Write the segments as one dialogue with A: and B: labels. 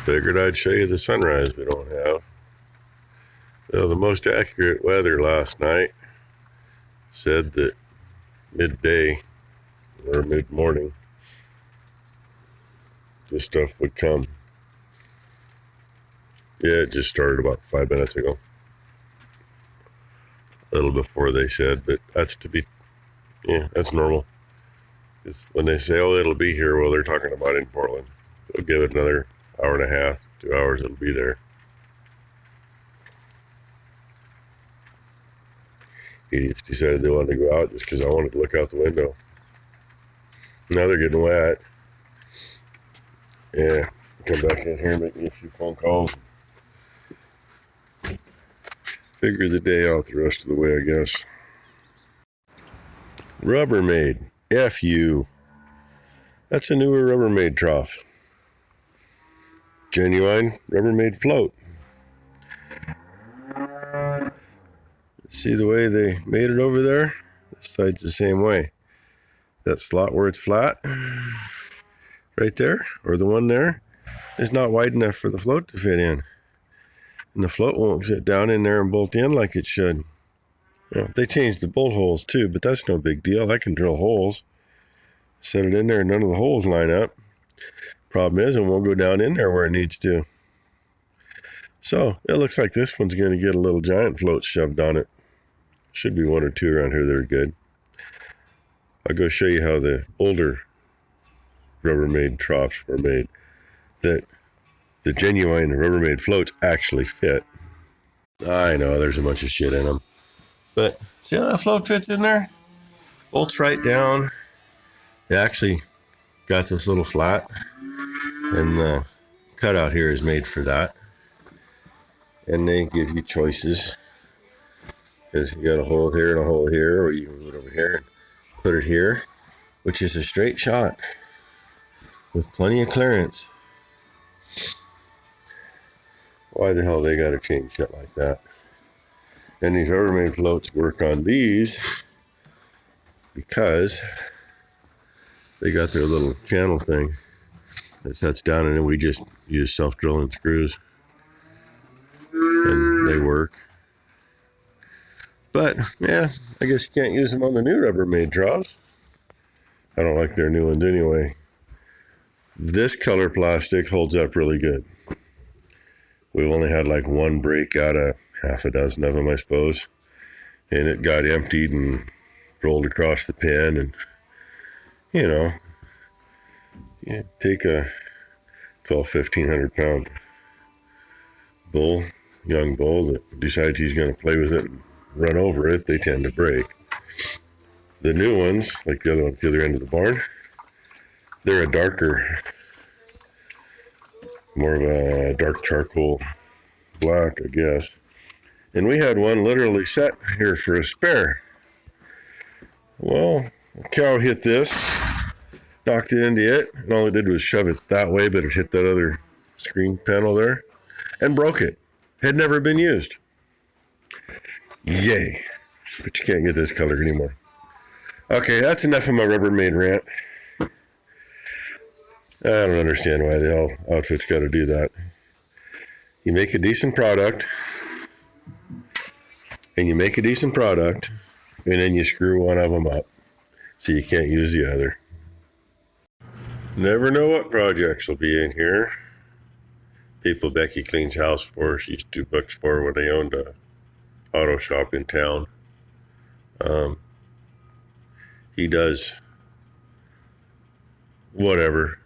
A: Figured I'd show you the sunrise we don't have. Well, the most accurate weather last night said that midday or mid-morning this stuff would come. Yeah, it just started about 5 minutes ago. A little before they said, but that's that's normal. Because when they say, oh, it'll be here, well, they're talking about in Portland. They'll give it another hour and a half, 2 hours, it'll be there. Idiots decided they wanted to go out just because I wanted to look out the window. Now they're getting wet. Yeah, come back in here, make me a few phone calls. Figure the day out the rest of the way, I guess. Rubbermaid, F you. That's a newer Rubbermaid trough. Genuine Rubbermaid float. See the way they made it over there? This side's the same way. That slot where it's flat, right there, or the one there, is not wide enough for the float to fit in. And the float won't sit down in there and bolt in like it should. Well, they changed the bolt holes too, but that's no big deal. I can drill holes, set it in there, and none of the holes line up. Problem is, it won't go down in there where it needs to. So it looks like this one's going to get a little giant float shoved on it. Should be one or two around here that are good. I'll go show you how the older Rubbermaid troughs were made. That the genuine Rubbermaid floats actually fit. I know there's a bunch of shit in them, but see how that float fits in there? Bolts right down. They actually got this little flat, and the cutout here is made for that. And they give you choices. Because you got a hole here and a hole here, or you can put it over here and put it here, which is a straight shot with plenty of clearance. Why the hell they got to change shit like that? And these Rubbermaid floats work on these because they got their little channel thing that sets down, and then we just use self-drilling screws, and they work. But yeah, I guess you can't use them on the new Rubbermaid troughs. I don't like their new ones anyway. This color plastic holds up really good. We've only had like one break out of half a dozen of them, I suppose. And it got emptied and rolled across the pen. And, you know, you take a 1,500 pound bull, young bull that decides he's going to play with it and run over it, they tend to break. The new ones, like the other one at the other end of the barn, they're a darker, more of a dark charcoal black, I guess. And we had one literally set here for a spare. Well, a cow hit this, knocked it into it, and all it did was shove it that way, but it hit that other screen panel there and broke it. Had never been used. Yay. But you can't get this color anymore. Okay, that's enough of my Rubbermaid rant. I don't understand why the hell outfit's got to do that. You make a decent product, and then you screw one of them up, so you can't use the other. Never know what projects will be in here. People Becky cleans house for, she's $2 for when they owned a auto shop in town. He does whatever.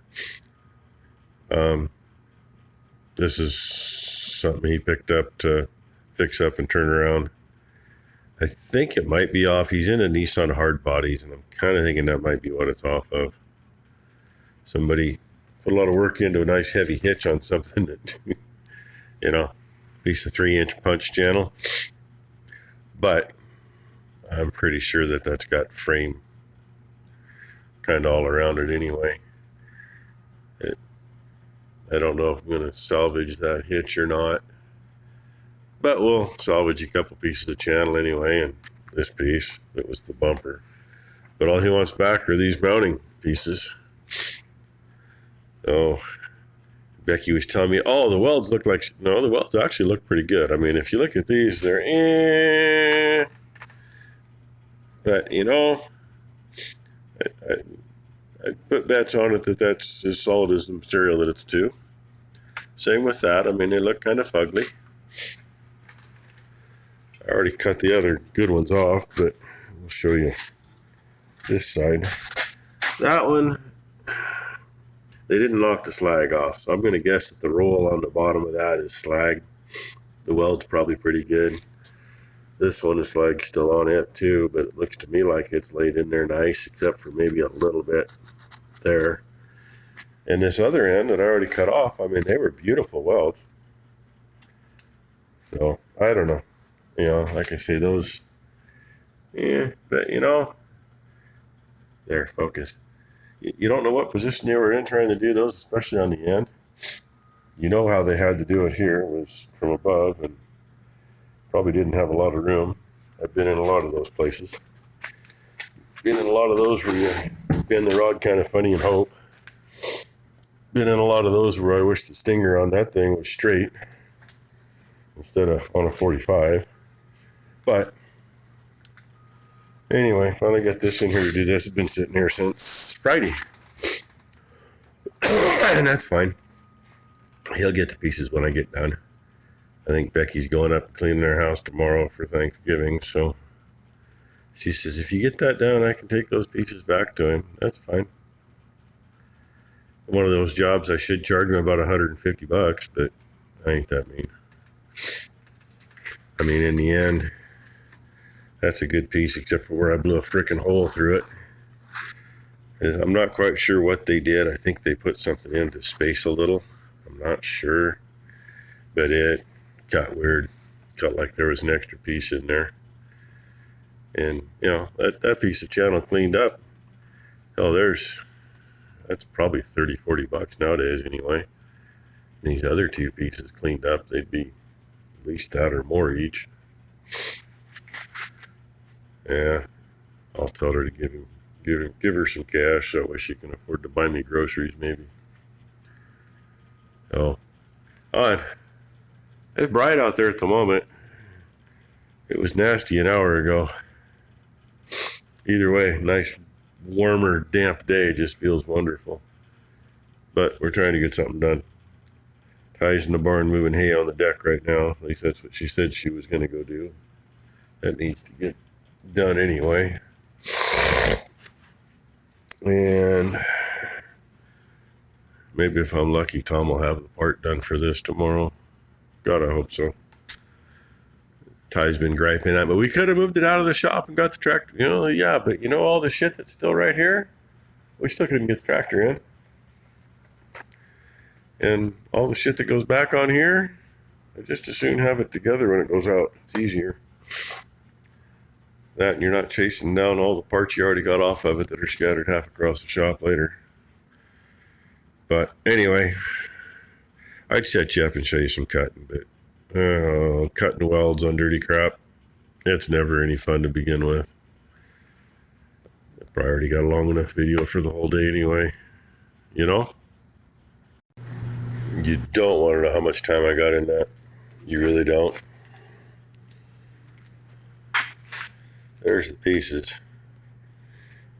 A: This is something he picked up to fix up and turn around. I think it might be off. He's in a Nissan hard bodies, and I'm kind of thinking that might be what it's off of. Somebody put a lot of work into a nice heavy hitch on something that, you know, at least a 3-inch punch channel. But I'm pretty sure that that's got frame kind of all around it anyway. I don't know if I'm going to salvage that hitch or not, but we'll salvage a couple pieces of channel anyway, and this piece, it was the bumper. But all he wants back are these mounting pieces. So Becky was telling me, oh, the welds look like, no, the welds actually look pretty good. I mean, if you look at these, they're but, you know, I put bets on it that that's as solid as the material that it's to. Same with that. I mean, they look kind of fugly. I already cut the other good ones off, but we'll show you this side. That one, they didn't knock the slag off, so I'm going to guess that the roll on the bottom of that is slag. The weld's probably pretty good. This one is slag still on it too, but it looks to me like it's laid in there nice, except for maybe a little bit there. And this other end that I already cut off, I mean, they were beautiful welds. So, I don't know. You know, like I say, those, yeah, but you know, there, focused. You don't know what position they were in trying to do those, especially on the end. You know how they had to do it here. It was from above and probably didn't have a lot of room. I've been in a lot of those places. Been in a lot of those where you bend the rod kind of funny and hope. Been in a lot of those where I wish the stinger on that thing was straight instead of on a 45. But anyway, finally got this in here to do this. It's been sitting here since Friday. And that's fine. He'll get the pieces when I get done. I think Becky's going up cleaning her house tomorrow for Thanksgiving, so she says, if you get that done, I can take those pieces back to him. That's fine. One of those jobs I should charge him about $150, but I ain't that mean. I mean, in the end, that's a good piece, except for where I blew a frickin' hole through it. I'm not quite sure what they did. I think they put something in to space a little. I'm not sure. But it got weird. Got like there was an extra piece in there. And, you know, that piece of channel cleaned up. Oh, that's probably $30-40 nowadays anyway. And these other two pieces cleaned up, they'd be at least that or more each. Yeah, I'll tell her to give her some cash so that way she can afford to buy me groceries maybe. Oh, it's bright out there at the moment. It was nasty an hour ago. Either way, nice warmer, damp day just feels wonderful. But we're trying to get something done. Ty's in the barn moving hay on the deck right now. At least that's what she said she was going to go do. That needs to get done anyway. And maybe if I'm lucky, Tom will have the part done for this tomorrow. God, I hope so. Ty's been griping at me. We could have moved it out of the shop and got the tractor. You know, yeah, but you know all the shit that's still right here? We still couldn't get the tractor in. And all the shit that goes back on here, I just as soon have it together when it goes out. It's easier. That and you're not chasing down all the parts you already got off of it that are scattered half across the shop later. But anyway, I'd set you up and show you some cutting, but cutting welds on dirty crap, it's never any fun to begin with. I've probably already got a long enough video for the whole day anyway, you know? You don't want to know how much time I got in that. You really don't. There's the pieces.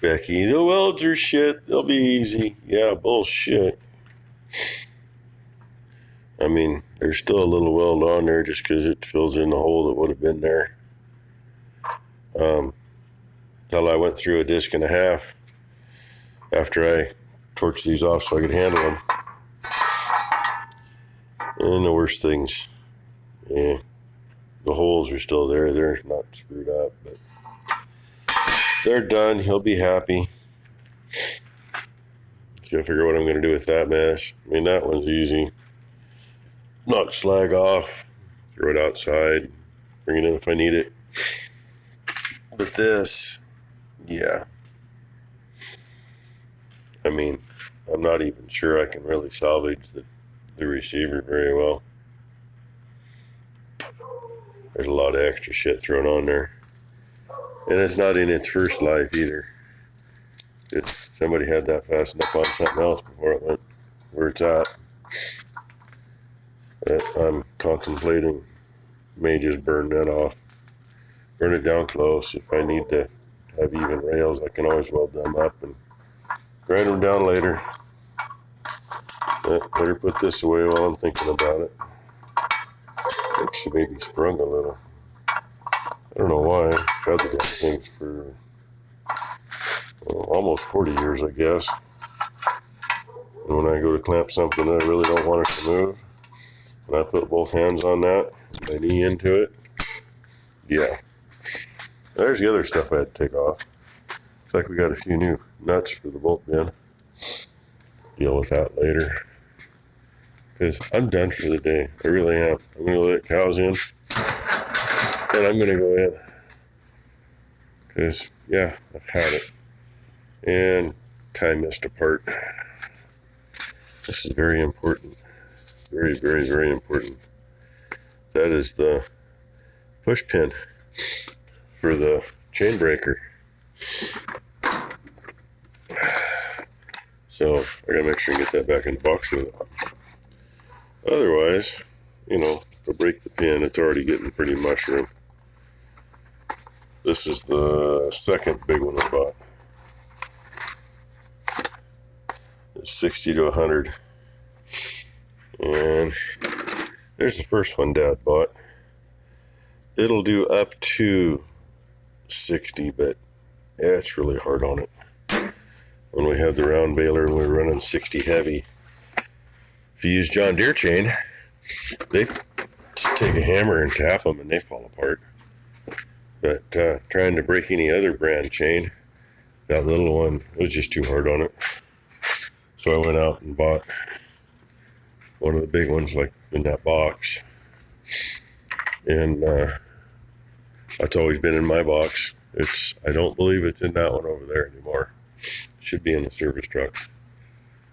A: Becky, the welds are shit. They'll be easy. Yeah, bullshit. I mean, there's still a little weld on there just because it fills in the hole that would have been there. Till I went through a disc and a half after I torched these off so I could handle them. And the worst things, yeah, the holes are still there. They're not screwed up, but they're done. He'll be happy. Gotta figure out what I'm going to do with that mesh. I mean, that one's easy. Knock slag off, throw it outside, bring it in if I need it. But this, yeah. I mean, I'm not even sure I can really salvage the receiver very well. There's a lot of extra shit thrown on there. And it's not in its first life either. Somebody had that fastened up on something else before it went where it's at. that I'm contemplating. May just burn that off. Burn it down close. If I need to have even rails, I can always weld them up and grind them down later. Better put this away while I'm thinking about it. I think she maybe sprung a little. I don't know why. I've had the damn things for almost 40 years, I guess. And when I go to clamp something that I really don't want it to move, and I put both hands on that, my knee into it, yeah. There's the other stuff I had to take off. Looks like we got a few new nuts for the bolt bin. Deal with that later. Because I'm done for the day. I really am. I'm going to let cows in. And I'm going to go in. Because, yeah, I've had it. And time missed a part. This is very important. Very, very, very important. That is the push pin for the chain breaker. So I gotta make sure and get that back in the box with it. Otherwise, you know, to break the pin, it's already getting pretty mushroom. This is the second big one I bought. It's 60 to 100. And there's the first one Dad bought. It'll do up to 60, but yeah, it's really hard on it. When we had the round baler and we were running 60 heavy, if you use John Deere chain, they take a hammer and tap them and they fall apart. But trying to break any other brand chain, that little one, it was just too hard on it. So I went out and bought one of the big ones, like in that box. And that's always been in my box. I don't believe it's in that one over there anymore. It should be in the service truck.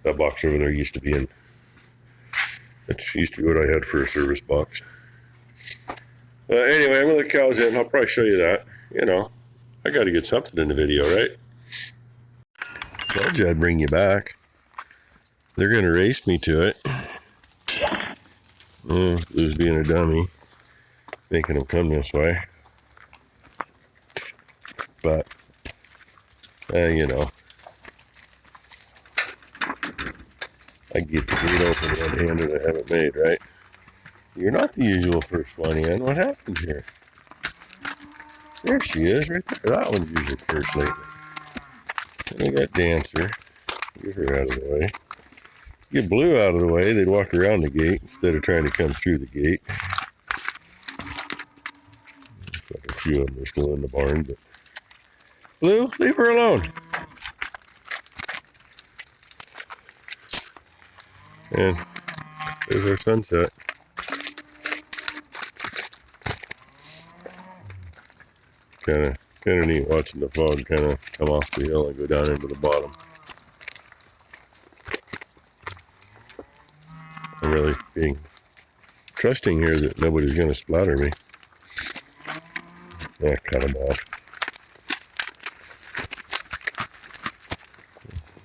A: That box over there used to be in. It used to be what I had for a service box. Anyway, I'm gonna let cows in. I'll probably show you that. You know, I got to get something in the video, right? Told you I'd bring you back. They're gonna race me to it. Blue's being a dummy, making them come this way. But, you know, I get the gate open one-handed, I haven't made, right? You're not the usual first one in. What happened here? There she is, right there. That one's usually first lately. And we got Dancer. Get her out of the way. Get Blue out of the way, they'd walk around the gate instead of trying to come through the gate. Looks like a few of them are still in the barn, but Blue, leave her alone. And there's our sunset. Kind of neat watching the fog kind of come off the hill and go down into the bottom. I'm really being trusting here that nobody's going to splatter me. Yeah, cut them off.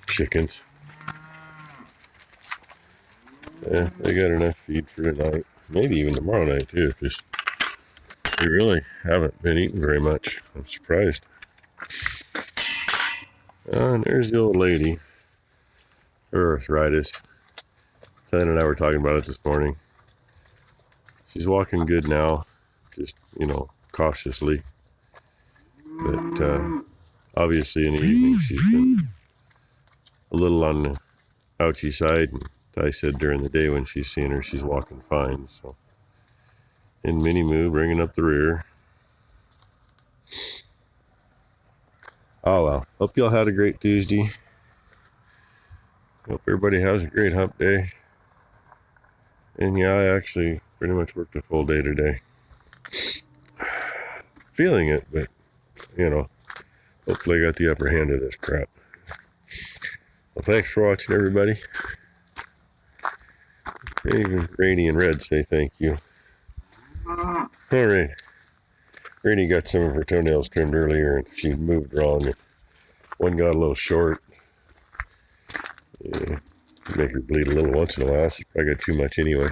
A: Chickens. Yeah, they got enough feed for tonight. Maybe even tomorrow night too, because they really haven't been eating very much. I'm surprised. And there's the old lady. Her arthritis. Ted and I were talking about it this morning. She's walking good now, just, you know, cautiously. But obviously in the evening she's been a little on the ouchy side. And I said during the day when she's seen her, she's walking fine. So, and Minnie Moo bringing up the rear. Oh well, hope y'all had a great Tuesday. Hope everybody has a great hump day. And yeah, I actually pretty much worked a full day today. Feeling it, but, you know, hopefully I got the upper hand of this crap. Well, thanks for watching, everybody. Even Rainy and Red say thank you. Alright. Rainy got some of her toenails trimmed earlier and she moved wrong. One got a little short. Yeah, make her bleed a little once in a while. She probably got too much anyway.